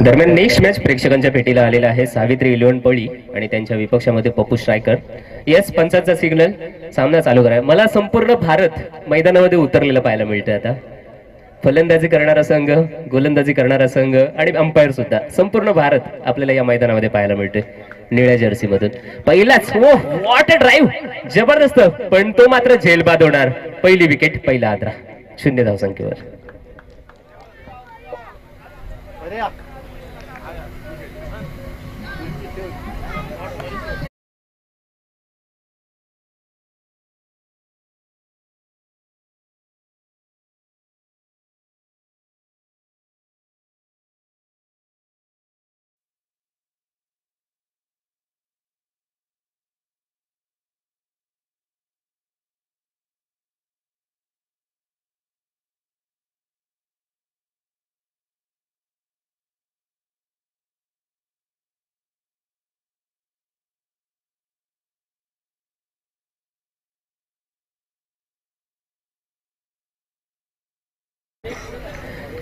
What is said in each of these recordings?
दरम्यान next match प्रेक्षकांच्या भेटीला आलेला आहे सावित्री इलेव्हन पळी आणि त्यांच्या विपक्षामध्ये पप्पू स्ट्रायकर. येस, पंचांचा सिग्नल, सामना चालू करा. मला संपूर्ण भारत मैदानामध्ये उतरलेलं पाहायला मिळतं. आता फलंदाजी करणारा संघ, गोलंदाजी करणारा संघ आणि अंपायर सुद्धा, संपूर्ण भारत आपल्याला या मैदानामध्ये पाहायला मिळतोय निळ्या जर्सी मधून. पहिलाच व्हॉट अ ड्राईव्ह, जबरदस्त, पण तो मात्र झेलबाद होणार. पहिली विकेट, पहिला आद्रा, 0 धावसंख्येवर.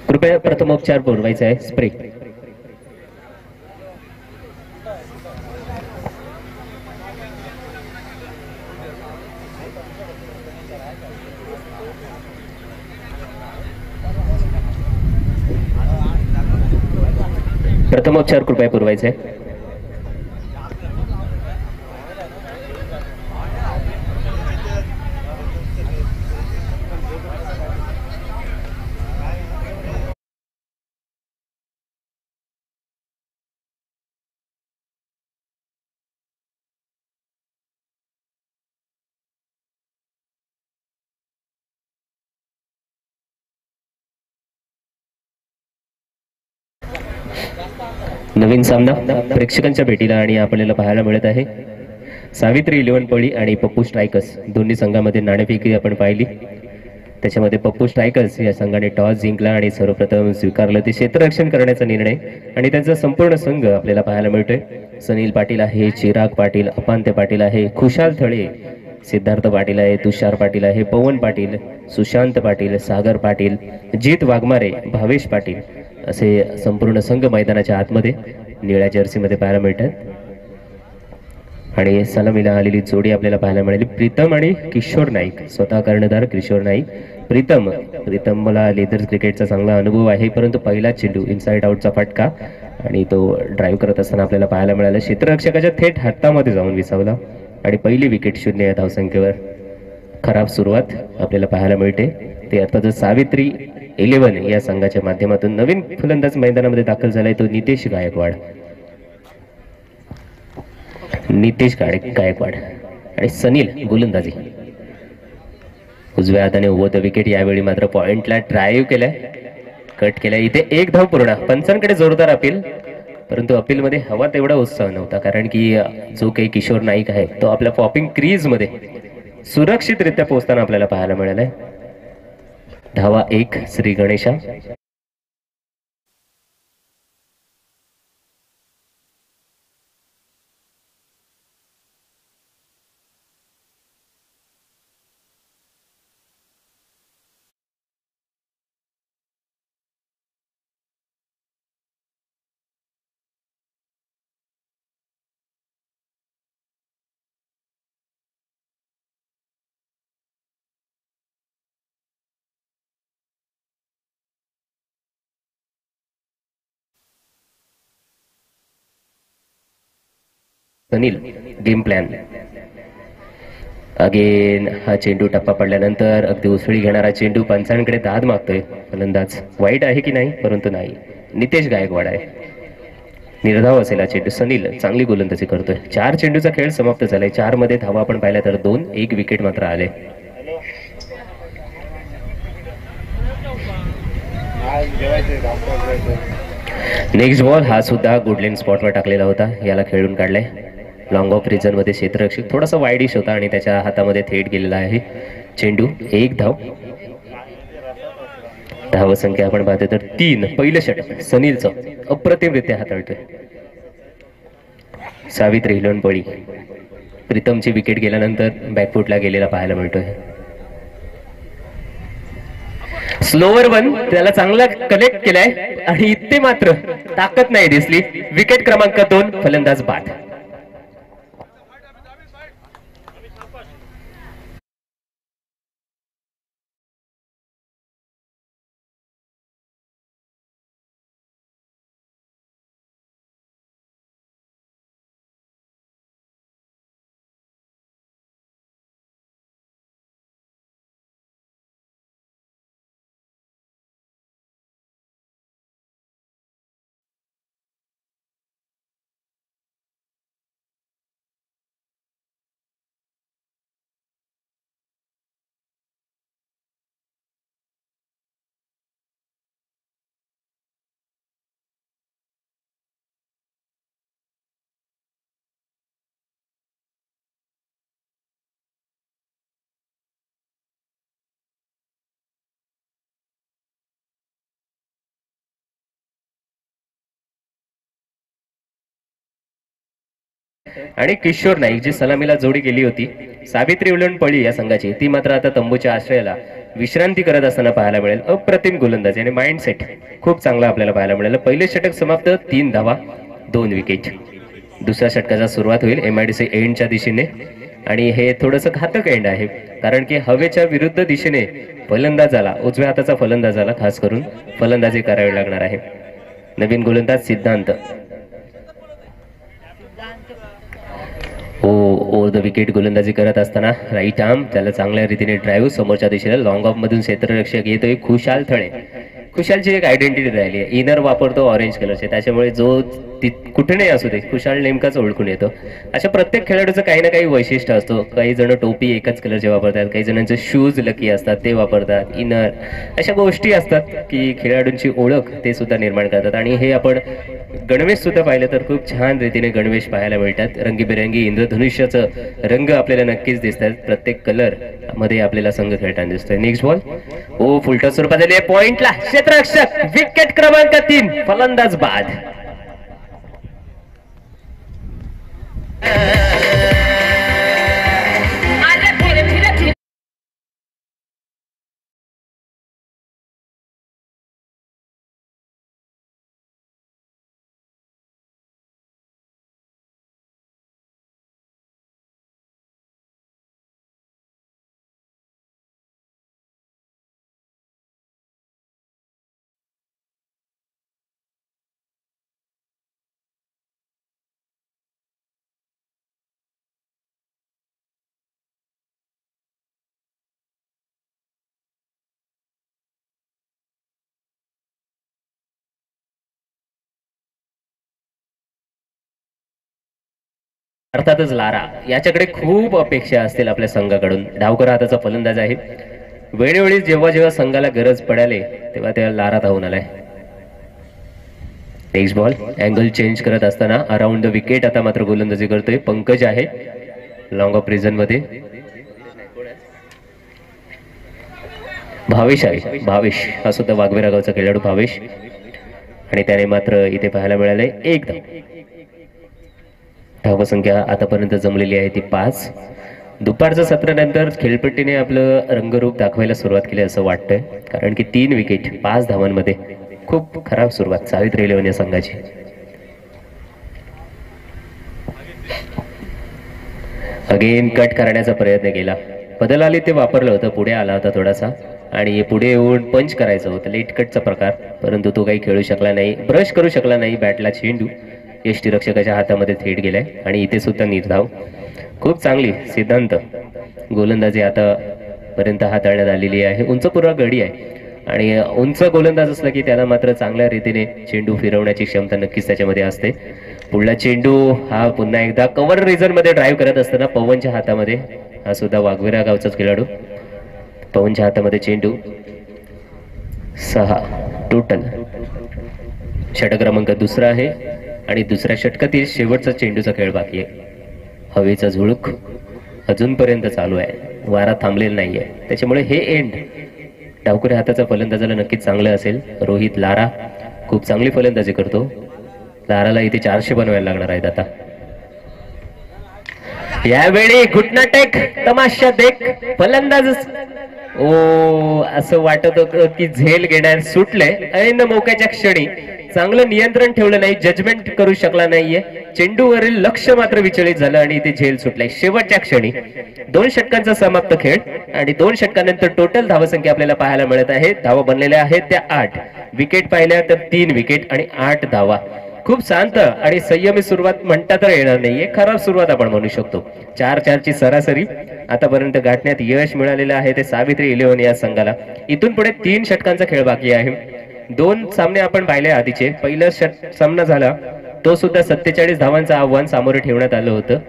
कृपया प्रथमोपचार पुरवायचा आहे. स्प्रे. प्रथमोपचार कृपया पुरवायचा आहे. नवीन सामना प्रेक्षकांच्या भेटीला आणि आपल्याला पाहायला मिळत आहे सावित्री इलेव्हन पळी आणि पप्पू स्ट्रायकर्स. दोन्ही संघामध्ये नाणेफेकी आपण पाहिली. त्याच्यामध्ये पप्पू स्ट्रायकर्स या संघाने टॉस जिंकला आणि सर्वप्रथम स्वीकारलं ते क्षेत्ररक्षण करण्याचा निर्णय आणि त्यांचा संपूर्ण संघ आपल्याला पाहायला मिळतोय. सनील पाटील आहे, चिराग पाटील, अपांत्य पाटील आहे, खुशाल थळे, सिद्धार्थ पाटील आहे, तुषार पाटील आहे, पवन पाटील, सुशांत पाटील, सागर पाटील, जीत वाघमारे, भावेश पाटील असे संपूर्ण संघ मैदानाच्या आतमध्ये निळ्या जर्सीमध्ये पाहायला मिळतात. आणि सलामीला आलेली जोडी आपल्याला पाहायला मिळाली प्रीतम आणि किशोर नाईक. स्वतः कर्णधार किशोर नाईक. प्रीतम मला लेदर क्रिकेटचा चांगला अनुभव आहे, परंतु पहिला चेंडू इनसाइड आउटचा फटका आणि तो ड्राईव्ह करत असताना आपल्याला पाहायला मिळालं क्षेत्ररक्षकाच्या थेट हातामध्ये जाऊन विसावला आणि पहिली विकेट 0 या धावसंख्येवर. खराब सुरुवात आपल्याला पाहायला मिळते. ते अर्थातच सावित्री इलेव्हन या संघाच्या माध्यमातून नवीन फलंदाज मैदानामध्ये दाखल झालाय तो नितेश गायकवाड. आणि सनील गोलंदाजी. उजव्या हाताने द विकेट. यावेळी मात्र पॉइंटला ड्राईव्ह केलाय, कट केलाय. इथे 1 धाव पूर्ण. पंचांकडे जोरदार अपील, परंतु अपीलमध्ये हवा तेवढा उत्साह नव्हता, कारण की जो काही किशोर नाईक आहे तो आपल्या पॉपिंग क्रीज मध्ये सुरक्षितरित्या पोहोचताना आपल्याला पाहायला मिळालाय. धावा 1 Shri Ganesha. Sunil game plan. Again हा चेंडू टप्पा पडल्यानंतर अगदी उसळी घेणारा चेंडू. पंचांकडे दाद मागतोय फलंदाज. वाईट आहे की नाही, परंतु नाही. नितेश गायकवाड आहे. निर्धाव असेल हा चेंडू. सनील चांगली गोलंदाजी करतोय. 4 चेंडूचा खेळ समाप्त झालाय. 4 मध्ये धावा आपण पाहिल्या तर 2. 1 विकेट मात्र आले. नेक्स्ट बॉल हा सुद्धा गुडलेन स्पॉटवर टाकलेला होता. याला खेळून काढलाय. लॉंग ऑफ रिजन मध्ये क्षेत्ररक्षक थोडासा वाईडिश होता आणि त्याच्या हातामध्ये थेट गेलेला आहे चेंडू. 1 धाव. धावसंख्या आपण पाहतो तर 3. पहिलं षटक सनीलचं अप्रतिमरित्या हाताळतोय. सावित्री लोणपळी प्रीतमची विकेट गेल्यानंतर बॅकफुटला गेलेला पाहायला मिळतोय. स्लोवर वन त्याला चांगला कनेक्ट केलाय आणि इथे मात्र ताकद नाही दिसली. विकेट क्रमांक 2 फलंदाज बाद. आणि किशोर नाईक जी सलामीला जोडी केली होती सावित्री लोणपळी या संघाची, ती मात्र आता तंबूच्या आश्रयाला विश्रांती करत असताना पाहायला मिळेल. अप्रतिम गोलंदाजी आणि माइंडसेट खूप चांगला आपल्याला पाहायला मिळालं. पहिले षटक समाप्त, 3 धावा 2 विकेट. दुसऱ्या षटकाचा सुरुवात होईल MIDC एंडच्या दिशेने आणि हे थोडंसं घातक एंड आहे कारण की हवेच्या विरुद्ध दिशेने फलंदाजाला, उजव्या हाताचा फलंदाजाला खास करून फलंदाजी करावी लागणार आहे. नवीन गोलंदाज सिद्धांत ओव्हर द विकेट गोलंदाजी करत असताना राईट आर्म त्याला चांगल्या रीतीने ड्राईव्ह समोरच्या दिशेला लॉंग ऑफ मधून क्षेत्ररक्षक येतोय खुशाल थळे. खुशालची एक आयडेंटिटी राहिली आहे. इनर वापरतो ऑरेंज कलरचे, त्याच्यामुळे जो कुठे नाही असू दे खुशाल नेमकाच ओळखून येतो. अशा प्रत्येक खेळाडूचं काही ना काही वैशिष्ट्य असतो. काही जण टोपी एकाच कलरचे वापरतात, काही जणांचे शूज लकी असतात ते वापरतात, इनर अशा गोष्टी असतात की खेळाडूंची ओळख ते सुद्धा निर्माण करतात. आणि हे आपण गणवेश सुद्धा पाहिलं तर खूप छान रीतीने गणवेश पाहायला मिळतात. रंगीबेरंगी इंद्रधनुष्याचं रंग आपल्याला नक्कीच दिसतात. प्रत्येक कलर मध्ये आपल्याला संघ खेळताना दिसतोय. नेक्स्ट बॉल फुलटॉस स्वरूपात झाली आहे. पॉइंटला क्षेत्ररक्षक. विकेट क्रमांक 3 फलंदाज बाद. अर्थातच लारा याच्याकडे खूप अपेक्षा असतील आपल्या संघाकडून. डावकर हाताचा फलंदाज आहे. वेळोवेळी जेव्हा जेव्हा संघाला गरज पडाले तेव्हा त्याला लारा धावून आलाय. नेक्स्ट बॉल अँगल चेंज करत असताना अराउंड द विकेट आता मात्र गोलंदाजी करतोय पंकज आहे लॉंग ऑफ रिझन मध्ये. भावेश आहे. भावेश हा सुद्धा वाघवेरा गावचा खेळाडू भावेश आणि त्याने मात्र इथे पाहायला मिळालंय 1 धाव. धावसंख्या आतापर्यंत जमलेली आहे ती 5. दुपारच्या सत्रानंतर खेळपट्टीने आपलं रंगरूप दाखवायला सुरुवात केली असं वाटतंय कारण की 3 विकेट 5 धावांमध्ये खूप खराब सुरुवात सावित्री इलेव्हन या संघाची. अगेन कट करण्याचा प्रयत्न केला. बदल आले ते वापरलं होतं. पुढे आला होता थोडासा आणि पुढे येऊन पंच करायचं होतं लेट कटचा प्रकार, परंतु तो काही खेळू शकला नाही. ब्रश करू शकला नाही. बॅटला चेंडू यष्टीरक्षकाच्या हातामध्ये थेट गेलाय आणि इथे सुद्धा निर्धाव. खूप चांगली सिद्धांत गोलंदाजी आतापर्यंत हाताळण्यात आलेली आहे. उंचपुरा गडी आहे आणि उंच गोलंदाज असला की त्याला मात्र चांगल्या रीतीने चेंडू फिरवण्याची क्षमता नक्कीच त्याच्यामध्ये असते. पुढला चेंडू हा पुन्हा एकदा कव्हर रिझन मध्ये ड्राईव्ह करत असताना पवनच्या हातामध्ये, हा सुद्धा वाघवेरा गावचाच खेळाडू. पवनच्या हातामध्ये चेंडू. 6 टोटल. षटक क्रमांक 2 आहे आणि दुसऱ्या षटकातील शेवटचा चेंडूचा खेळ बाकी आहे. हवेचा झुळूक अजूनपर्यंत चालू आहे. वारा थांबलेला नाहीये, त्याच्यामुळे हे एंड डावकुऱ्या हाताचा फलंदाजाला नक्कीच चांगलं असेल. रोहित लारा खूप चांगली फलंदाजी करतो. लाराला इथे 400 बनवायला लागणार आहेत आता. यावेळी घुटना टेक, तमाशा देख, फलंदाज असं वाटत होतं की झेल घेणार सुटले. ऐन मोक्याच्या क्षणी चांगलं नियंत्रण ठेवलं नाही, जजमेंट करू शकला नाहीये. चेंडूवरील लक्ष मात्र विचलित झालं आणि ते झेल सुटले. शेवटच्या क्षणी 2 षटकांचा समाप्त खेळ आणि 2 षटकानंतर टोटल धावसंख्या आपल्याला पाहायला मिळत आहे. धावा बनलेल्या आहेत त्या 8. विकेट पाहिल्या तर 3 विकेट आणि 8 धावा. खूप शांत आणि संयमी सुरुवात म्हणता तर येणार नाहीये, खराब सुरुवात आपण म्हणू शकतो. 4-4 सरासरी आतापर्यंत गाठण्यात यश मिळालेलं आहे ते सावित्री इलेव्हन या संघाला. इथून पुढे 3 षटकांचा खेळ बाकी आहे. 2 सामने आपण पाहिले आधीचे. पहिला सामना झाला तो सुद्धा 47 धावांचं आव्हान सामोरे ठेवण्यात आलं होतं.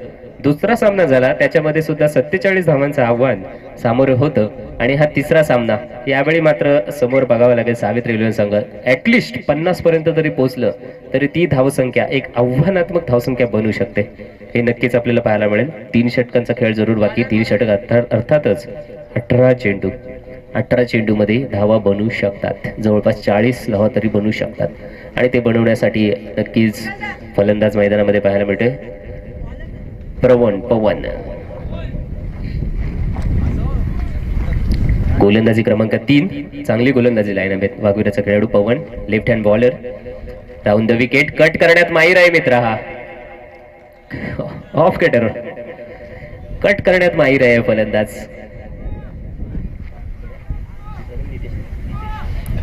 दुसरा सामना झाला त्याच्यामध्ये सुद्धा 47 धावांचं आव्हान सामोरे होतं आणि हा तिसरा सामना. यावेळी मात्र समोर बघावं लागेल सावित्री इलेव्हन संघ ऍटलिस्ट 50 पर्यंत तरी पोहोचलं तरी ती धावसंख्या एक आव्हानात्मक धावसंख्या बनू शकते. हे नक्कीच आपल्याला पाहायला मिळेल. 3 षटकांचा खेळ जरूर बाकी. 3 षटक अर्थातच 18 चेंडू मध्ये धावा बनू शकतात. जवळपास 40 धावा तरी बनू शकतात आणि ते बनवण्यासाठी नक्कीच फलंदाज मैदानामध्ये पाहायला मिळते पवन. गोलंदाजी क्रमांक 3. चांगली गोलंदाजी लाईन आहे वाघुऱ्याचा खेळाडू Pawan. Left hand bowler. Round the wicket. Cut करण्यात माहीर आहे मित्र हा. ऑफ कटर कट करण्यात माहीर आहे फलंदाज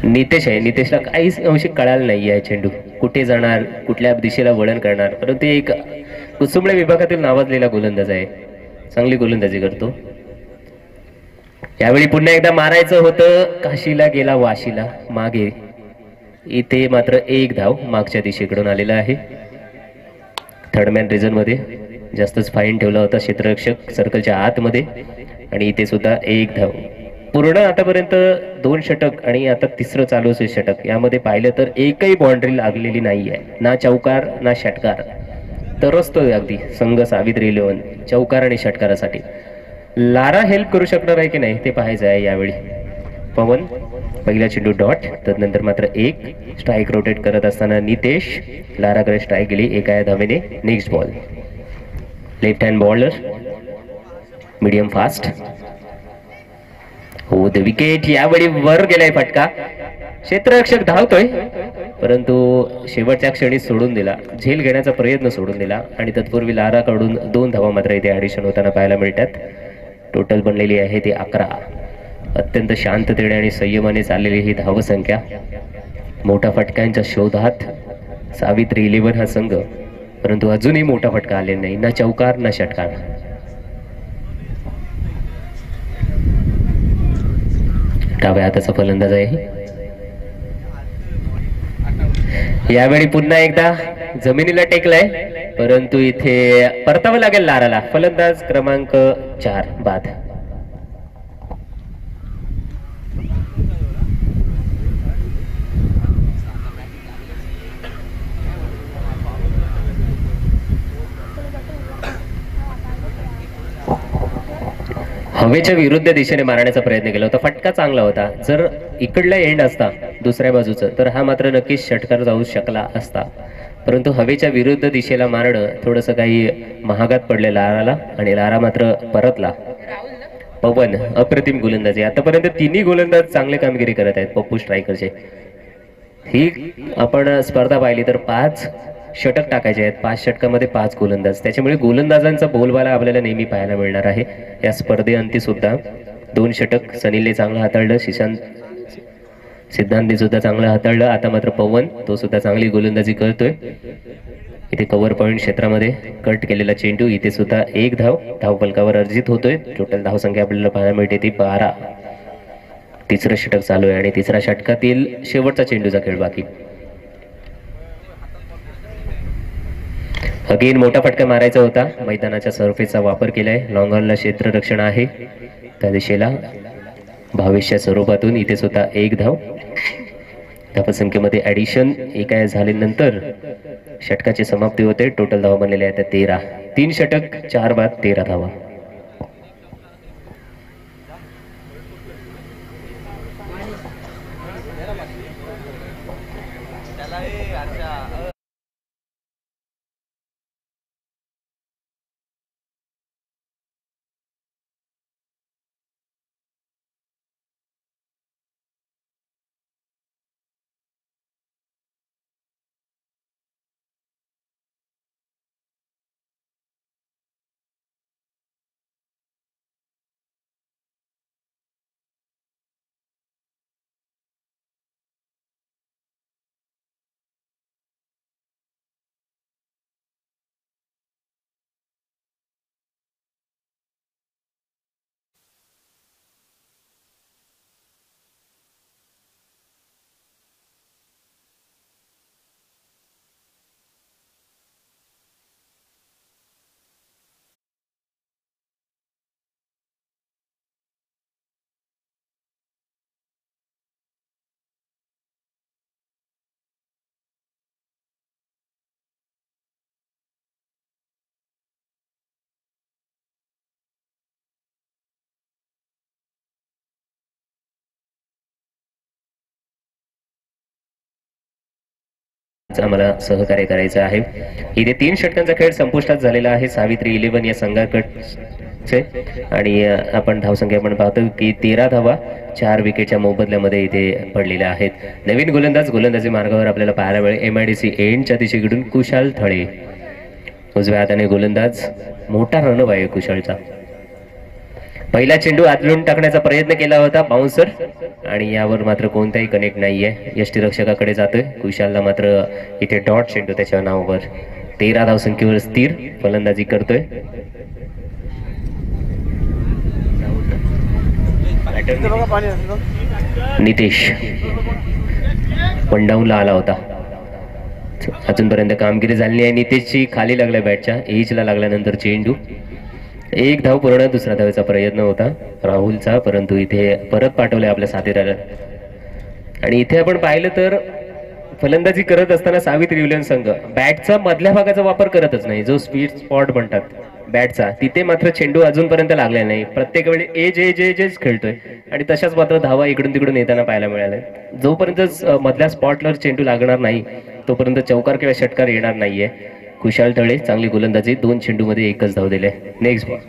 नितेश आहे. नितेशला काहीच अंशी कळालं नाही आहे चेंडू कुठे जाणार, कुठल्या दिशेला वळण करणार. परंतु एक कुसुंबळे विभागातील नावाजलेला गोलंदाज आहे. चांगली गोलंदाजी करतो. यावेळी पुन्हा एकदा मारायचं होतं. काशीला गेला वाशीला मागे. इथे मात्र 1 धाव मागच्या दिशेकडून आलेला आहे. थर्डमॅन रिझन मध्ये जास्तच फाईन ठेवला होता क्षेत्ररक्षक सर्कलच्या आतमध्ये आणि इथे सुद्धा 1 धाव. पूर्ण आतापर्यंत 2 षटक आणि आता तिसरं चालू असे षटक. यामध्ये पाहिलं तर एकही बाउंड्री लागलेली नाहीये. ना चौकार ना षटकार. तरसतोय अगदी संघ सावित्री इलेव्हन चौकार आणि षटकारासाठी. लारा हेल्प करू शकणार आहे की नाही ते पाहायचं आहे. यावेळी पवन पहिला चेंडू डॉट. तदनंतर मात्र 1 स्ट्राईक रोटेट करत असताना नितेश लाराकडे स्ट्राईक गेली एका धावेने. Next ball. Left hand bowler medium fast. हो द विकेट. यावेळी वर गेलाय फटका. क्षेत्ररक्षक धावतोय परंतु शेवटच्या क्षणी सोडून दिला. झेल घेण्याचा प्रयत्न सोडून दिला आणि तत्पूर्वी लाराकडून 2 धावा मात्र इथे ऍडिशन होताना पाहायला मिळतात. टोटल बनलेली आहे ती 11. अत्यंत शांततेने आणि संयमाने चाललेली ही धावसंख्या. मोठ्या फटक्यांच्या शोधात सावित्री इलेव्हन हा संघ, परंतु अजूनही मोठा फटका आलेला नाही. ना चौकार ना षटकार. डाव्या हाताचा फलंदाज आहे. यावेळी पुन्हा एकदा जमिनीला टेकलाय परंतु इथे परतावं लागेल लाराला. फलंदाज क्रमांक 4 बाद. हवेच्या विरुद्ध दिशेने मारण्याचा प्रयत्न केला होता. फटका चांगला होता. जर इकडला एंड असता दुसऱ्या बाजूचं तर हा मात्र नक्कीच षटकार जाऊ शकला असता. परंतु हवेच्या विरुद्ध दिशेला मारणं थोडंसं काही महागात पडले लाराला आणि लारा मात्र परतला. पवन अप्रतिम गोलंदाजी. आतापर्यंत 3 गोलंदाज चांगले कामगिरी करत आहेत पप्पू स्ट्रायकरचे. ही आपण स्पर्धा पाहिली तर 5 षटक टाकायचे आहेत. 5 षटकामध्ये 5 गोलंदाज. त्याच्यामुळे गोलंदाजांचा बोलबाला आपल्याला नेहमी पाहायला मिळणार आहे. या स्पर्धेअंती सुद्धा 2 षटक सनीलने चांगलं हाताळलं. सिद्धांतने सुद्धा चांगलं हाताळलं. आता मात्र पवन तो सुद्धा चांगली गोलंदाजी करतोय. इथे कव्हर पॉइंट क्षेत्रामध्ये कट केलेला चेंडू. इथे सुद्धा 1 धाव धावफलकावर अर्जित होतोय. टोटल धावसंख्या आपल्याला पाहायला मिळते ती 12. तिसरं षटक चालू आहे आणि तिसऱ्या षटकातील शेवटचा चेंडूचा खेळ बाकी. अगेन मोठा फटका मारायचा होता. मैदानाच्या सरफेसचा वापर केलाय. लॉंग ऑनला क्षेत्ररक्षण आहे त्या दिशेला भविष्य स्वरूपातून. इथे सुद्धा 1 धाव. धावसंख्येमध्ये ऍडिशन एका झाल्यानंतर षटकाची समाप्ती होते. टोटल धावा बनलेल्या आहेत 13. 3 षटक 4 बाद 13 धावा. आम्हाला सहकार्य करायचं आहे. इथे 3 षटकांचा खेळ संपुष्टात झालेला आहे सावित्री 11 या संघाकडचे आणि आपण धावसंख्या पण पाहतो की 13 धावा 4 विकेटच्या मोबदल्यामध्ये इथे पडलेल्या आहेत. नवीन गोलंदाजी मार्गावर आपल्याला पाहायला मिळेल MIDC एंडच्या दिशेकडून कुशाल थळे. उजव्या हाताने गोलंदाज, मोठा रनअप आहे कुशालचा. पहिला चेंडू आदळून टाकण्याचा प्रयत्न केला होता बाउन्सर आणि यावर मात्र कोणताही कनेक्ट नाहीये. यष्टीरक्षकाकडे जातोय. कुशालला मात्र इथे डॉट चेंडू त्याच्या नावावर. 13 धावसंख्येवर स्थिर फलंदाजी करतोय. नितेश पंडाऊनला आला होता. अजूनपर्यंत कामगिरी झाली आहे नितेशची. खाली लागल्या बॅटच्या एजला लागल्यानंतर चेंडू. 1 धाव पूर्ण. दुसरा धावेचा प्रयत्न होता राहुलचा, परंतु इथे परत पाठवले आपल्या साथीदाराला. आणि इथे आपण पाहिलं तर फलंदाजी करत असताना सावित्री विलियम्स संघ बॅटचा मधल्या भागाचा वापर करतच नाही, जो स्वीट स्पॉट म्हणतात बॅटचा, तिथे मात्र चेंडू अजूनपर्यंत लागला नाही. प्रत्येक वेळी एज खेळतोय आणि तशाच मात्र धावा इकडून तिकडून येताना पाहायला मिळाल्या. जोपर्यंत मधल्या स्पॉटला चेंडू लागणार नाही तोपर्यंत चौकार किंवा षटकार येणार नाहीये. कुशाल थळे चांगली गोलंदाजी. 2 चेंडूमध्ये 1च धाव दिले. Next ball.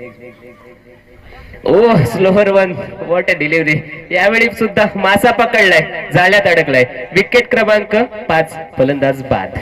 Oh slower one. What a delivery. यावेळी सुद्धा मासा पकडलाय, जाळ्यात अडकलाय. विकेट क्रमांक 5. फलंदाज बाद.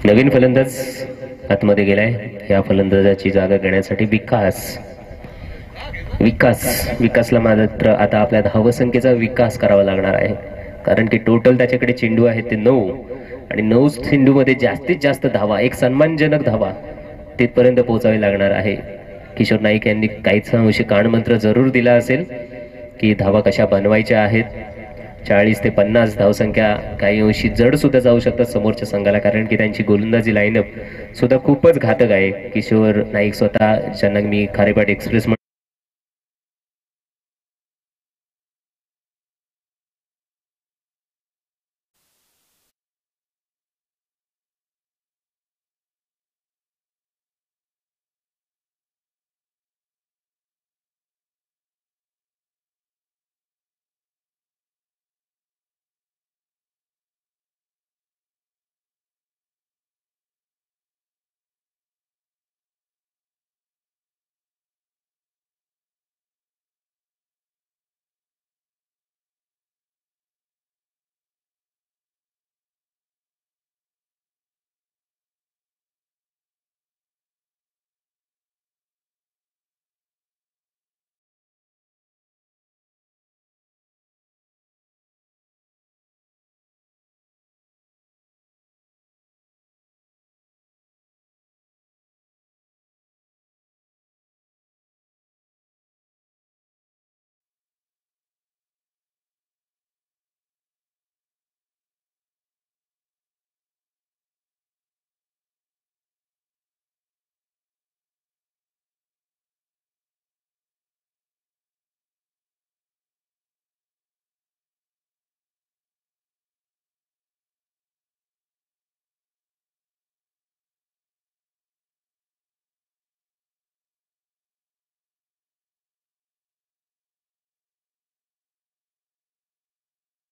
नवीन फलंदाज आतमध्ये गेलाय. या फलंदाजाची जागा घेण्यासाठी विकासला मात्र आता आपल्या धावसंख्येचा विकास करावा लागणार आहे, कारण की टोटल त्याच्याकडे चेंडू आहेत ते 9 आणि 9 चेंडूमध्ये जास्तीत जास्त धावा, एक सन्मानजनक धावा तिथपर्यंत पोहोचावी लागणार आहे. किशोर नाईक यांनी काहीच अंशी कानमंत्र जरूर दिला असेल की धावा कशा बनवायच्या आहेत. 40 ते 50 धावसंख्या काही अंशी जड सुद्धा जाऊ शकतात समोरच्या संघाला, कारण की त्यांची गोलंदाजी लाईनअप सुद्धा खूपच घातक आहे. किशोर नाईक स्वतः, ज्यांना मी खारेपाट एक्सप्रेस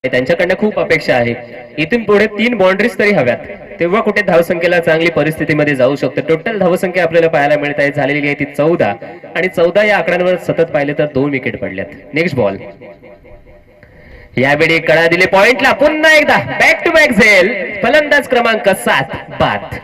त्यांच्याकडनं खूप अपेक्षा आहे. इथून पुढे 3 बाउंड्रीज तरी हव्यात, तेव्हा कुठे धावसंख्येला चांगली परिस्थितीमध्ये जाऊ शकते. टोटल धावसंख्या आपल्याला पाहायला मिळत आहे, झालेली आहे ती 14 आणि 14 या आकड्यांवर सतत पाहिले तर 2 विकेट पडल्यात. नेक्स्ट बॉल, यावेळी कडा दिले पॉइंटला, पुन्हा एकदा बॅक टू बॅक झेल, फलंदाज क्रमांक 7 बाद.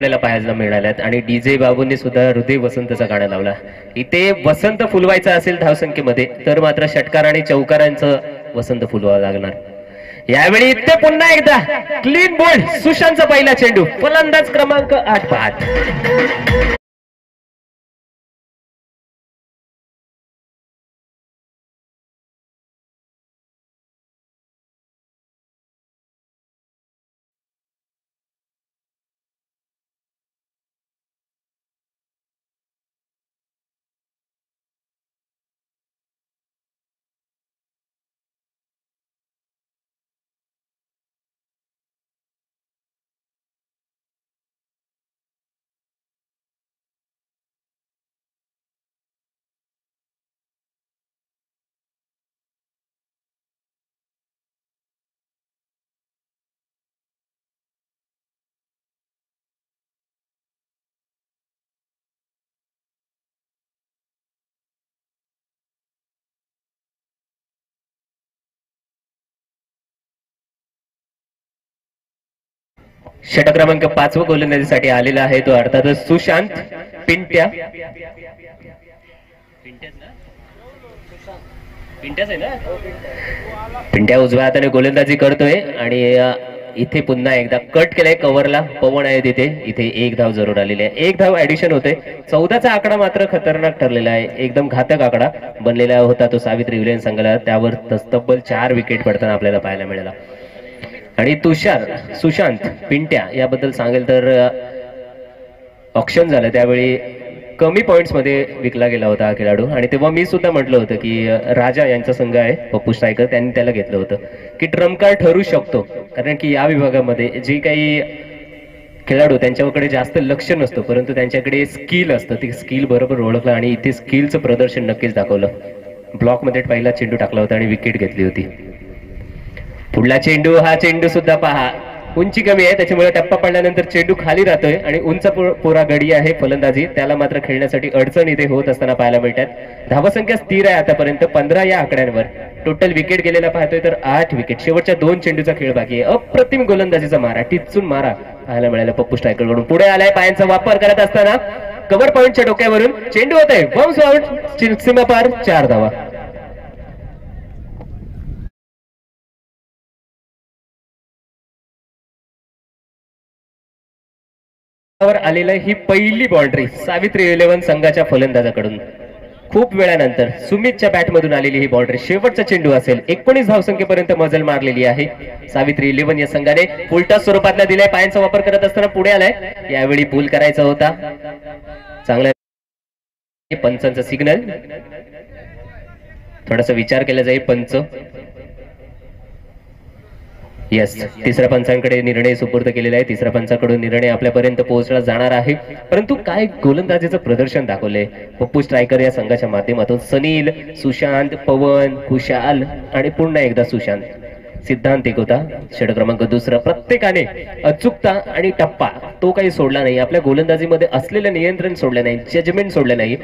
आपल्याला पाहायला मिळाल्यात आणि डीजे बाबूंनी सुद्धा हृदय वसंतचा गाणं लावला. इथे वसंत फुलवायचा असेल धावसंख्येमध्ये तर मात्र षटकार आणि चौकारांचं वसंत फुलवावं लागणार. यावेळी इथे पुन्हा एकदा क्लीन बोल्ड, सुशांतचा पहिला चेंडू, फलंदाज क्रमांक 8 बाद. षटक क्रमांक 5 गोलंदाजीसाठी आलेला आहे तो अर्थातच सुशांत पिंट्या. पिंट्या उजव्या हाताने गोलंदाजी करतोय आणि इथे पुन्हा एकदा कट केलाय कव्हरला, पवन आहे तिथे. इथे 1 धाव जरूर आलेली आहे, 1 धाव ऍडिशन होते. 14चा आकडा मात्र खतरनाक ठरलेला आहे, एकदम घातक आकडा बनलेला होता तो सावित्री विलियन संघाला. त्यावर तब्बल 4 विकेट पडताना आपल्याला पाहायला मिळाला. आणि सुशांत पिंट्या याबद्दल सांगेल तर ऑक्शन झालं त्यावेळी कमी पॉईंट्समध्ये विकला गेला होता हा खेळाडू. आणि तेव्हा मी सुद्धा म्हटलं होतं की राजा यांचा संघ आहे पप्पू स्ट्रायकर, त्यांनी त्याला घेतलं होतं की ट्रम्प ठरू शकतो. कारण की या विभागामध्ये जे काही खेळाडू त्यांच्याकडे जास्त लक्ष नसतं, परंतु त्यांच्याकडे स्किल असतं, ते स्किल बरोबर ओळखलं आणि इथे स्किलचं प्रदर्शन नक्कीच दाखवलं. ब्लॉकमध्ये पहिला चेंडू टाकला होता आणि विकेट घेतली होती. पुढला चेंडू, हा चेंडू सुद्धा पहा, उंची कमी आहे त्याच्यामुळे टप्पा पडल्यानंतर चेंडू खाली राहतोय आणि उंच पुरा गडी आहे फलंदाजी, त्याला मात्र खेळण्यासाठी अडचण इथे होत असताना पाहायला मिळतात. धावसंख्या स्थिर आहे आतापर्यंत 15 या आकड्यांवर. टोटल विकेट गेलेला पाहतोय तर 8 विकेट. शेवटच्या 2 चेंडूचा खेळ बाकी आहे. अप्रतिम गोलंदाजीचा मारा, टिचून मारा पाहायला मिळाला पप्पू स्ट्रायकर कडून. पुढे आलाय पायांचा वापर करत असताना कव्हर पॉईंटच्या डोक्यावरून चेंडू होत आहे बॉम्स आउट, सीमा पार, 4 धावा. आलेलं ही पहिली बाउंड्री सावित्री 11 संघाच्या फलंदाजाकडून. खूप वेळानंतर सुमितच्या बॅटमधून आलेली ही बाउंड्री. शेवटचा चेंडू असेल. 19 धावसंख्येपर्यंत मजल मारलेली आहे सावित्री 11 या संघाने. फुलटॉस स्वरूपातला दिलाय, पायांचा वापर करत असताना पुढे आलाय. यावेळी पूल करायचा होता. चांगला पंचांचा सिग्नल, थोडासा विचार केला जाईल पंच. येस, तिसऱ्या पंचांकडे निर्णय सुपूर्द केलेला आहे. तिसऱ्या पंचाकडून निर्णय आपल्यापर्यंत पोहोचला जाणार आहे. परंतु काय गोलंदाजीचं प्रदर्शन दाखवलंय पप्पू स्ट्रायकर या संघाच्या माध्यमातून. सनील, सुशांत, पवन, खुशाल आणि पुन्हा एकदा सुशांत. सिद्धांत एक होता, षटक क्रमांक 2. प्रत्येकाने अचूकता आणि टप्पा तो काही सोडला नाही. आपल्या गोलंदाजीमध्ये असलेलं नियंत्रण सोडलं नाही, जजमेंट सोडलं नाही.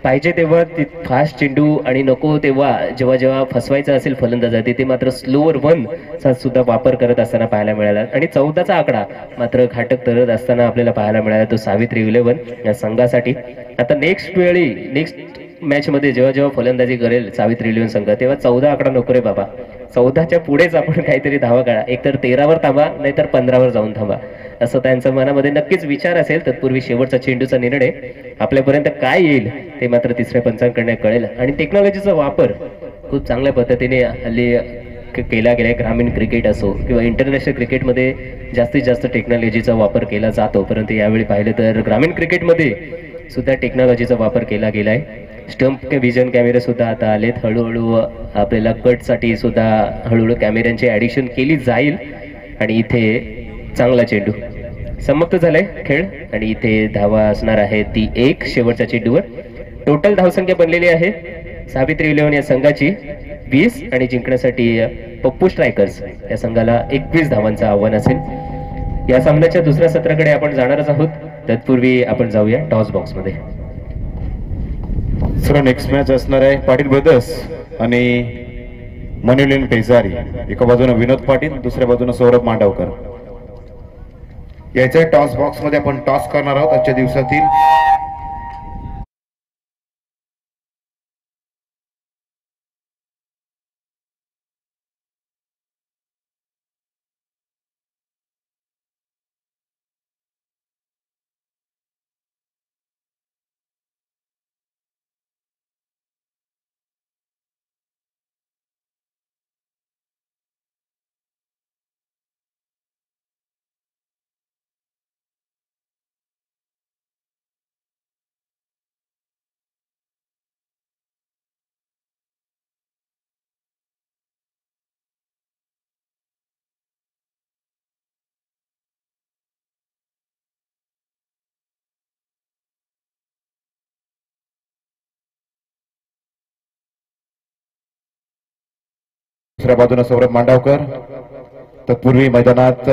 पाहिजे तेव्हा फास्ट चेंडू आणि नको तेव्हा जेव्हा जेव्हा फसवायचं असेल फलंदाजा तिथे मात्र स्लोअर 1 चा सुद्धा वापर करत असताना पाहायला मिळाला. आणि 14चा आकडा मात्र घातक ठरत असताना आपल्याला पाहायला मिळाला तो सावित्री 11 या संघासाठी. आता नेक्स्ट मॅच मध्ये जेव्हा जेव्हा फलंदाजी करेल सावित्री 11 संघ तेव्हा 14 आकडा नको रे बाबा. 14च्या पुढेच आपण काहीतरी धावा काढा. एकतर 13वर थांबा नाहीतर 15वर जाऊन थांबा, असं त्यांच्या मनामध्ये नक्कीच विचार असेल. तत्पूर्वी शेवटचा चेंडूचा निर्णय आपल्यापर्यंत काय येईल ते मात्र तिसऱ्या पंचांकडे कळेल. आणि टेक्नॉलॉजीचा वापर खूप चांगल्या पद्धतीने हल्ली केला गेलाय. ग्रामीण क्रिकेट असो किंवा इंटरनॅशनल क्रिकेटमध्ये जास्तीत जास्त टेक्नॉलॉजीचा वापर केला जातो, परंतु यावेळी पाहिलं तर ग्रामीण क्रिकेटमध्ये सुद्धा टेक्नॉलॉजीचा वापर केला गेलाय. स्टंप विजन कॅमेरे सुद्धा आता आलेत. हळूहळू आपल्याला कटसाठी सुद्धा हळूहळू कॅमेऱ्यांची ऍडिशन केली जाईल. आणि इथे चांगला चेंडू समाप्त झालाय खेळ आणि इथे धावा असणार आहे ती 1 शेवटच्या चेंडूवर. टोटल धावसंख्या बनलेली आहे सावित्री 11 या संघाची 20 आणि जिंकण्यासाठी पप्पू स्ट्रायकर्स या संघाला 21 धावांचं आव्हान असेल. या सामन्याच्या दुसऱ्या सत्राकडे आपण जाणारच आहोत. तत्पूर्वी आपण जाऊया टॉस बॉक्स मध्ये. सर नेक्स्ट मॅच असणार आहे पाटील ब्रदर्स आणि मनुलेन पेजारी. एका बाजूने विनोद पाटील, दुसऱ्या बाजूने सौरभ मांडवकर. याच्या टॉस बॉक्स मध्ये आपण टॉस करणार आहोत आजच्या दिवसातील. दुसऱ्या बाजूने सौरभ मांडवकर. तत्पूर्वी मैदानात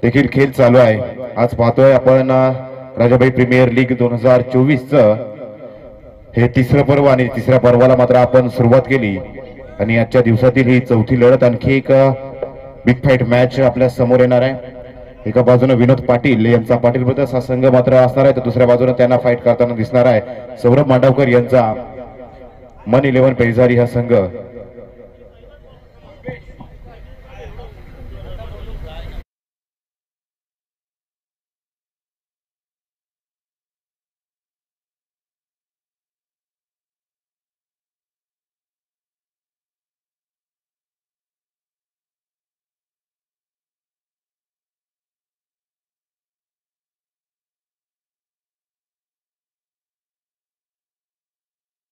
देखील खेळ चालू आहे. आज पाहतोय आपण राजाबाई प्रीमियर लीग 2024 हे तिसरं पर्व आणि तिसऱ्या पर्वाला मात्र आपण सुरुवात केली. आणि आजच्या दिवसातील ही चौथी लढत, आणखी एक बिग फाईट मॅच आपल्या समोर येणार आहे. एका बाजूने विनोद पाटील यांचा पाटील ब्रदर्स हा संघ मात्र असणार आहे, तर दुसऱ्या बाजूने त्यांना फाईट करताना दिसणार आहे सौरभ मांडवकर यांचा मन 11 पेजारी हा संघ.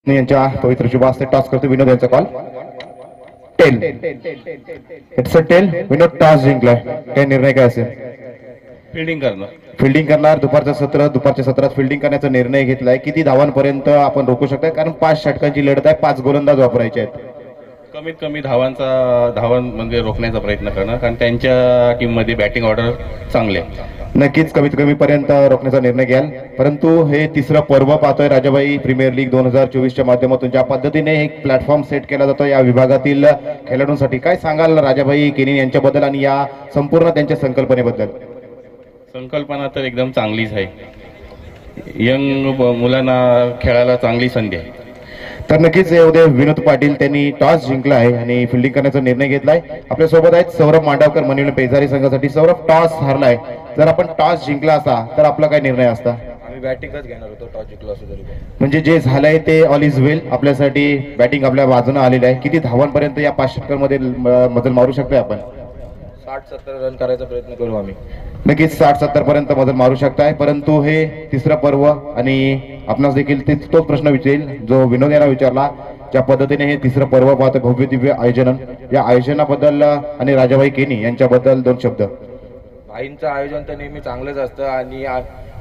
यांच्या पवित्र शुभ हस्ते टॉस करतो विनोद यांचा call. Tail, it's a tail. Vinod toss जिंकलाय, काय निर्णय काय असेल? फिल्डिंग करणार. फिल्डिंग करणार. दुपारच्या सत्रात फिल्डिंग करण्याचा निर्णय घेतलाय. किती धावांपर्यंत आपण रोखू शकताय? कारण 5 षटकांची लढत आहे, 5 गोलंदाज वापरायचे आहेत. कमीत कमी धावां म्हणजे रोखण्याचा प्रयत्न करणार, कारण त्यांच्या टीम मध्ये बॅटिंग ऑर्डर चांगले आहे. नक्कीच कमीत कमी पर्यंत रोखण्याचा निर्णय घ्याल. परंतु हे तिसरं पर्व पाहतोय राजाबाई प्रीमियर लीग 2024च्या माध्यमातून. ज्या पद्धतीने एक प्लॅटफॉर्म सेट केला जातो या विभागातील खेळाडूंसाठी, काय सांगाल राजाबाई केनी यांच्याबद्दल आणि या संपूर्ण त्यांच्या संकल्पनेबद्दल? संकल्पना तर एकदम चांगलीच आहे. यंग मुलांना खेळायला चांगली संधी आहे. तर नक्कीच उद्या विनोद पाटील त्यांनी टॉस जिंकला आहे आणि फिल्डिंग करण्याचा निर्णय घेतलाय. आपल्या सोबत आहेत सौरभ मांडवकर मनिवली पेजारी संघासाठी. सौरभ, टॉस हारलाय, जर आपण टॉस जिंकला असता तर आपला काय निर्णय असता? आम्ही बॅटिंगच घेणार होतो, टॉस जिंकला असतो तरी. म्हणजे जे झालंय ते ऑल इज वेल. आपल्यासाठी बॅटिंग आपल्या बाजूने आलेलं आहे. किती धावांपर्यंत या 5 षटकांमध्ये मजल मारू शकतोय आपण? 60-70 रन करायचा प्रयत्न करू आम्ही. नक्कीच 60-70 पर्यंत मजल मारू शकताय. परंतु हे तिसरं पर्व आणि आपणास देखील तोच प्रश्न विचारेल जो विनोद यांना विचारला. ज्या पद्धतीने हे तिसरं पर्व पाहतं, भव्य दिव्य आयोजन, या आयोजनाबद्दल आणि राजाबाई केनी यांच्याबद्दल 2 शब्द. भाईंचं आयोजन तर नेहमी चांगलंच असतं आणि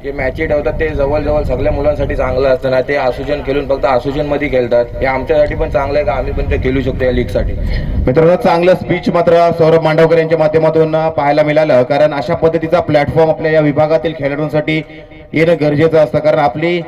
जे मॅची ठेवतात ते जवळजवळ सगळ्या मुलांसाठी चांगलं असतं ना. ते आसुजन खेळून फक्त आसुजन मध्ये खेळतात. हे आमच्यासाठी पण चांगलं आहे का आम्ही पण ते खेळू शकतो या लीग साठी. मित्रांनो, चांगलं स्पीच मात्र सौरभ मांडवकर यांच्या माध्यमातून पाहायला मिळालं. कारण अशा पद्धतीचा प्लॅटफॉर्म आपल्या या विभागातील खेळाडूंसाठी येणं गरजेचं असतं. कारण आपली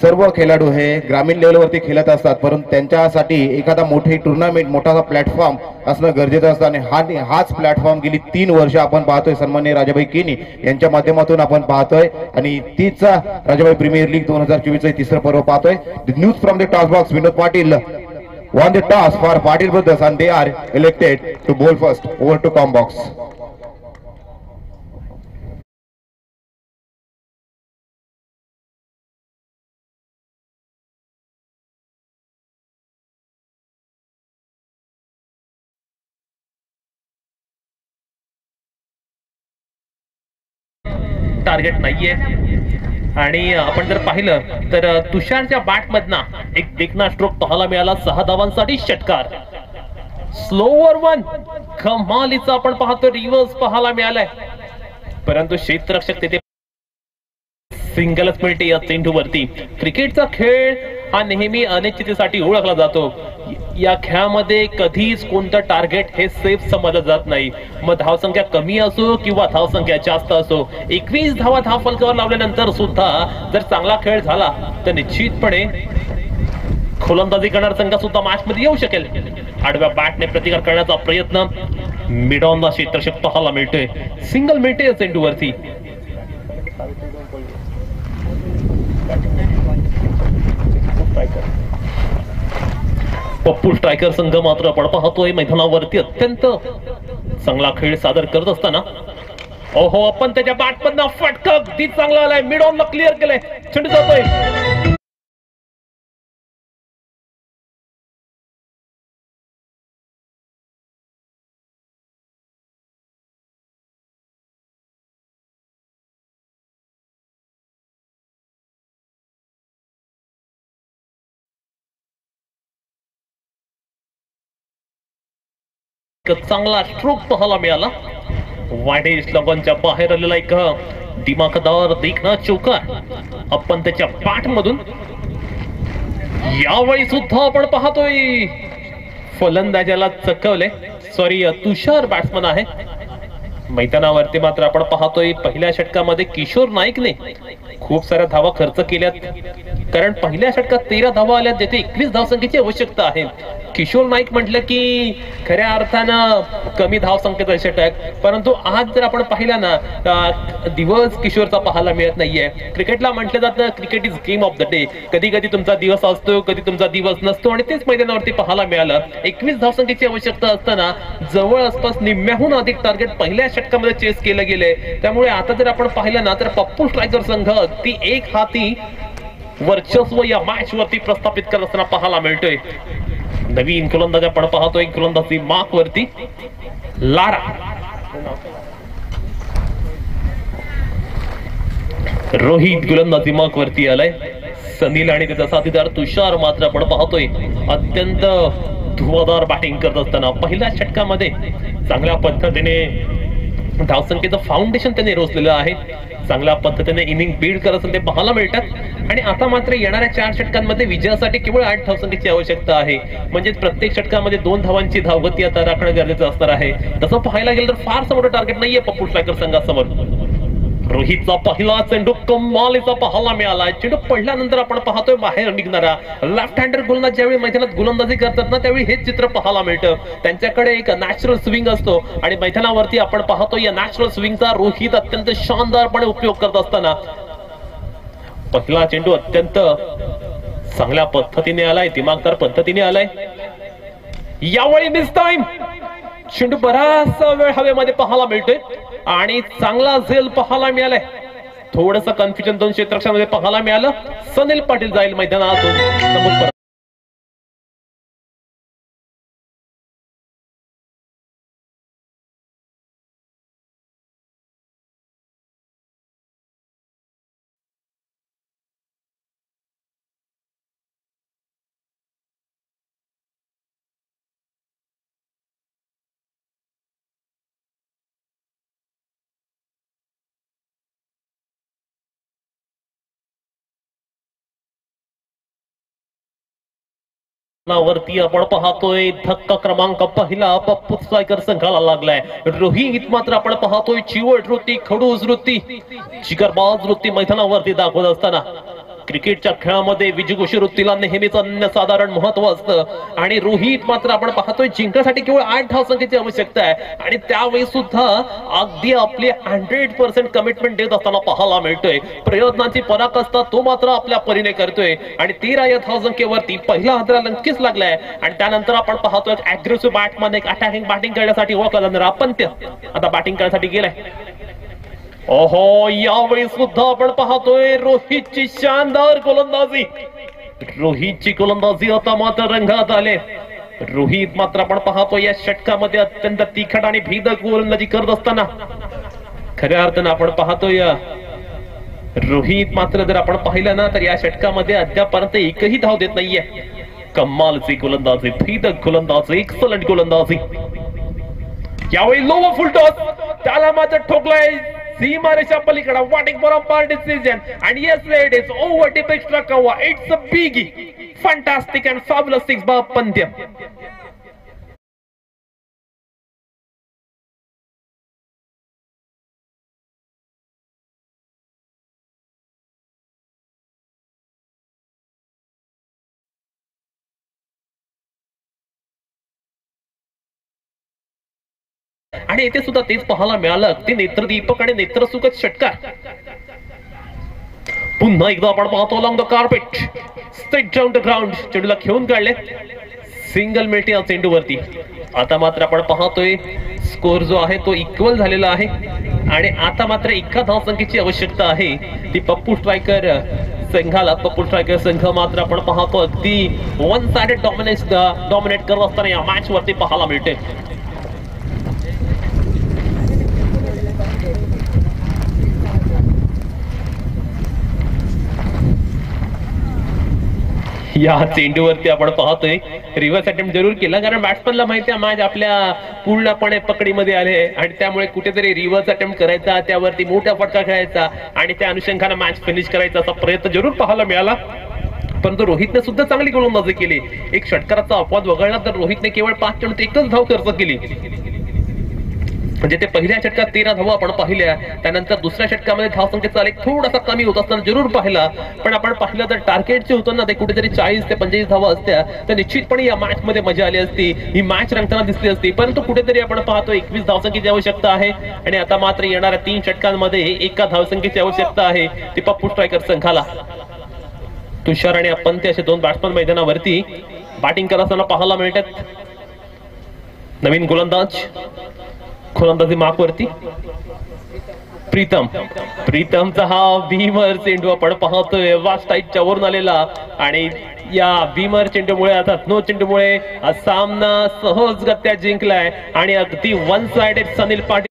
सर्व खेळाडू हे ग्रामीण लेवलवरती खेळत असतात, परंतु त्यांच्यासाठी एखादा मोठी टुर्नामेंट, मोठा प्लॅटफॉर्म असणं गरजेचं असतं. आणि हाच प्लॅटफॉर्म गेली 3 वर्ष आपण पाहतोय सन्माननीय राजाबाई केनी यांच्या माध्यमातून आपण पाहतोय. आणि तीच राजाबाई प्रीमियर लीग 2024 तिसरं पर्व पाहतोय. The news from the toss box. Vinod Patil won the toss for Patil brothers and they are elected to bowl first. Over to com box. Target नाहीये. आणि आपण जर पाहिलं तर तुषारच्या बॅट मधनं एक देखना स्ट्रोक पाहायला मिळाला. 6 धावांसाठी षटकार. स्लोवर 1 कमालीचा आपण पाहतो रिव्हर्स पाहायला मिळालाय. परंतु क्षेत्ररक्षक तिथे सिंगलच मिळते या चेंडूवरती. क्रिकेटचा खेळ हा नेहमी अनिश्चिततेसाठी ओळखला जातो. या खेळामध्ये कधीच कोणतं टार्गेट हे सेफ समजलं जात नाही. मग धावसंख्या कमी असो किंवा धावसंख्या जास्त असो, 21 धावा धावफलकावर लावल्यानंतर सुद्धा जर चांगला खेळ झाला तर निश्चितपणे गोलंदाजी करणारा संघ सुद्धा मॅच मध्ये येऊ शकेल. आडव्या बॅटने प्रतिकार करण्याचा प्रयत्न मिड ऑन ला क्षेत्ररक्षक पाहायला मिळतोय. सिंगल मिळते चेंडूवरती. पप्पू स्ट्रायकर संघ मात्र आपण पाहतोय मैदानावरती अत्यंत चांगला खेळ सादर करत असताना. ओहो, आपण त्याच्या बॅट मधनं फटका अगदी चांगला आलाय. मिड ऑन ला क्लिअर केलंय. चेंडू जातोय. चांगला स्ट्रोक पाहायला मिळाला. वाईट लगनच्या बाहेर आलेला एक दिमाखदार देखना चौकार आपण त्याच्या बॅट मधून. यावेळी सुद्धा आपण पाहतोय फलंदाजाला चकवले. सॉरी, तुषार बॅट्समन आहे. मैदानावरती मात्र आपण पाहतोय पहिल्या षटकामध्ये किशोर नाईकने खूप साऱ्या धावा खर्च केल्यात. कारण पहिल्या षटकात 13 धावा आल्या, जेथे 21 धावसंख्येची आवश्यकता आहे. किशोर नाईक म्हटलं की खऱ्या अर्थानं कमी धावसंख्येचा षटक. परंतु आज जर आपण पाहिलं ना, दिवस किशोरचा पाहायला मिळत नाहीये. क्रिकेटला म्हटलं जातं cricket is game of the day. कधी कधी तुमचा दिवस असतो, कधी तुमचा दिवस नसतो. आणि तेच मैदानावरती पाहायला मिळालं. 21 धावसंख्येची आवश्यकता असताना जवळ आसपास निम्म्याहून अधिक टार्गेट पहिल्या षटकामध्ये चेस केलं गेले. त्यामुळे आता जर आपण पाहिलं ना, तर पप्पू स्ट्रायकर संघ ती एक हाती वर्चस्व या मॅच वरती प्रस्थापित करत असताना पाहायला मिळतोय. नवीन गोलंदाज आपण पाहतोय गोलंदाजी मार्क वरती लारा. रोहित गोलंदाजी मार्क वरती आलाय. सनील आणि त्याचा साथीदार तुषार मात्र आपण पाहतोय अत्यंत धुवाधार बॅटिंग करत असताना पहिल्या षटकामध्ये चांगल्या पद्धतीने धावसंख्येचं फाउंडेशन त्यांनी रोजलेलं आहे. चांगल्या पद्धतीने इनिंग बिल्ड करत असताना ते पाहायला मिळतात आणि आता मात्र येणाऱ्या 4 षटकांमध्ये विजयासाठी केवळ 8 धावसंख्येची आवश्यकता आहे. म्हणजे प्रत्येक षटकामध्ये 2 धावांची धावगती आता राखणं गरजेचं असणार आहे. तसं पाहायला गेलं तर फारसं मोठं टार्गेट नाहीये पप्पू स्ट्रायकर संघासमोर. रोहितचा पहिला चेंडू कमालीचा पाहायला मिळाला. चेंडू पडल्यानंतर आपण पाहतोय बाहेर निघणारा लेफ्ट हँडर गोलंदाज ज्यावेळी मैदानात गोलंदाजी करतात ना त्यावेळी हेच चित्र पाहायला मिळतं. त्यांच्याकडे एक नॅचरल स्विंग असतो आणि मैदानावरती आपण पाहतो या नॅचरल स्विंगचा रोहित अत्यंत शानदारपणे उपयोग करत असताना पहिला चेंडू अत्यंत चांगल्या पद्धतीने आलाय, दिमागदार पद्धतीने आलाय. यावेळी मिस टाइम चेंडू बराचसा वेळ हवेमध्ये पाहायला मिळतोय आणि चांगला झेल पाहायला मिळालाय. थोडस कन्फ्युजन 2 क्षेत्ररक्षणामध्ये पाहायला मिळालं. सनील पाटील जाईल मैदानातून. वरती आपण पाहतोय धक्का क्रमांक पहिला पप्पू स्ट्रायकर संघाला लागलाय. रोहित मात्र आपण पाहतोय चिवट वृत्ती, खडूस वृत्ती, शिखरबाज वृत्ती मैदानावरती दाखवत असताना क्रिकेटच्या खेळामध्ये विजयघोषी वृत्तीला नेहमीच अनन्यसाधारण महत्व असतं आणि रोहित मात्र आपण पाहतोय जिंकण्यासाठी केवळ 8 धावसंख्येची आवश्यकता आहे आणि त्यावेळी सुद्धा अगदी आपले 100% कमिटमेंट देत असताना पाहायला मिळतोय. प्रयत्नांची पराकाष्ठा तो मात्र आपल्या परीने करतोय आणि 13 या धावसंख्येवरती पहिला हादरा नक्कीच लागलाय आणि त्यानंतर आपण पाहतोय अग्रेसिव्ह बॅटमध्ये एक अटॅकिंग बॅटिंग करण्यासाठी ओळखला जाणारा अपंत्य आता बॅटिंग करण्यासाठी गेलाय. ओहो, यावेळी सुद्धा आपण पाहतोय रोहितची शानदार गोलंदाजी. रोहितची गोलंदाजी आता मात्र रंगात आले. रोहित मात्र आपण पाहतोय या षटकामध्ये अत्यंत तिखट आणि भेदक गोलंदाजी करत असताना खऱ्या अर्थानं आपण पाहतोय रोहित मात्र जर आपण पाहिलं ना तर या षटकामध्ये अद्यापर्यंत एकही धाव देत नाहीये. कमालची गोलंदाजी, भेदक गोलंदाजी, एक्सलंट गोलंदाजी. यावेळी लोवर फुल टॉस त्याला मात्र ठोकलाय सीमारेषा पलीकडे. Waiting for a decision and yes it is over tip extra cover. It's a biggie, fantastic and fabulous 6 by पंद्य. आणि येथे सुद्धा तेच पाहायला मिळालं. ते नेत्रदीपक आणि नेत्रसुखद षटकार. पुन्हा एकदा आपण पाहतो along the carpet straight down the ground. चेंडूला घेऊन काढले, सिंगल मिळते या चेंडूवरती. आता मात्र आपण पाहतोय स्कोर जो आहे तो इक्वल झालेला आहे आणि आता मात्र 1 धावसंख्येची आवश्यकता आहे ती पप्पू स्ट्रायकर संघाला. पप्पू स्ट्रायकर संघ मात्र आपण पाहतो अगदी वन साइडेड डॉमिनेट करत असताना या मॅच वरती पाहायला मिळते. या चेंडूवरती आपण पाहतोय रिव्हर्स अटेम्प्ट जरूर केला कारण बॅट्समनला माहिती आहे मॅच आपल्या पूर्णपणे पकडीमध्ये आले आणि त्यामुळे कुठेतरी रिव्हर्स अटेम्प्ट करायचा, त्यावरती मोठा फटका खेळायचा आणि त्या अनुषंगाने मॅच फिनिश करायचा असा प्रयत्न जरूर पाहायला मिळाला. परंतु रोहितने सुद्धा चांगली गोलंदाजी केली. एक षटकाराचा अपवाद वगळला तर रोहितने केवळ 5 चेंडूत 1च धाव खर्च केली. म्हणजे ते पहिल्या षटकात 13 धावा आपण पाहिल्या, त्यानंतर दुसऱ्या षटकामध्ये धावसंख्येचा आलेख थोडासा कमी होत असताना जरूर पाहिला. पण आपण पाहिलं तर टार्गेट जे होतं ना ते कुठेतरी 40 ते 45 धावा असत्या तर निश्चितपणे या मॅच मध्ये मजा आली असती, ही मॅच रंगताना दिसली असती. परंतु कुठेतरी आपण पाहतो 21 धावसंख्येची आवश्यकता आहे आणि आता मात्र येणाऱ्या 3 षटकांमध्ये 1 धावसंख्येची आवश्यकता आहे ती पप्पू स्ट्रायकर संघाला. तुषार आणि अपंते असे 2 बॅट्समन मैदानावरती बॅटिंग करत असताना पाहायला मिळतात. नवीन गोलंदाजी मार्कवरती प्रीतमचा हा भीमर चेंडू आपण पाहतोय वास्टाईटच्या वरून आलेला आणि या भीमर चेंडूमुळे आता नो चेंडूमुळे हा सामना सहजगत्या जिंकलाय आणि अगदी वन साइडेड सनील पाटील